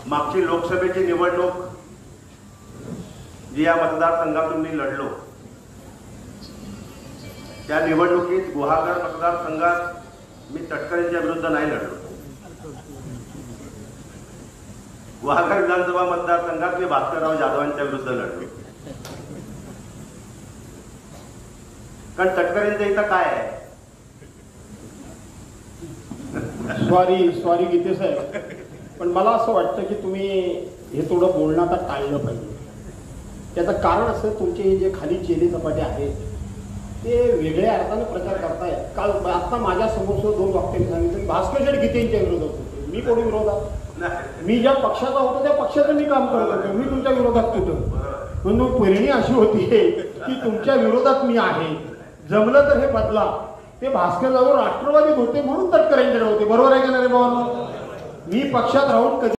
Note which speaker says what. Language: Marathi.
Speaker 1: मागची लोकसभेची निवडणूक जी या मतदारसंघातून मी लढलो, त्या निवडणुकीत गुहागर मतदारसंघात मी तटकरेंच्या विरुद्ध नाही लढलो. गुहागर विधानसभा मतदारसंघात मी भास्करराव जाधवांच्या विरुद्ध लढलो. कारण तटकरेंचं इथं काय आहे?
Speaker 2: सॉरी गीते साहेब, पण मला असं वाटतं की तुम्ही हे थोडं बोलणं आता टाळलं पाहिजे. त्याचं कारण असं, तुमचे जे खाली चेले चपाटे आहेत ते वेगळ्या अर्थाने प्रचार करतायत. काल आता माझ्या समोर 2 वक्त्यांनी सांगितलं भास्कर गीतेंच्या विरोधात होते. मी कोणी विरोधात? मी ज्या पक्षाचा होतो त्या पक्षाचं मी काम करत होतो. मी तुमच्या विरोधात कुठं? म्हणून परिणी अशी होती की तुमच्या विरोधात मी आहे. जमलं तर हे बदला. ते भास्करराव राष्ट्रवादीत होते म्हणून तटकरेंकडे होते. बरोबर आहे की नाही भावांनो? मी पक्षात राहून कधी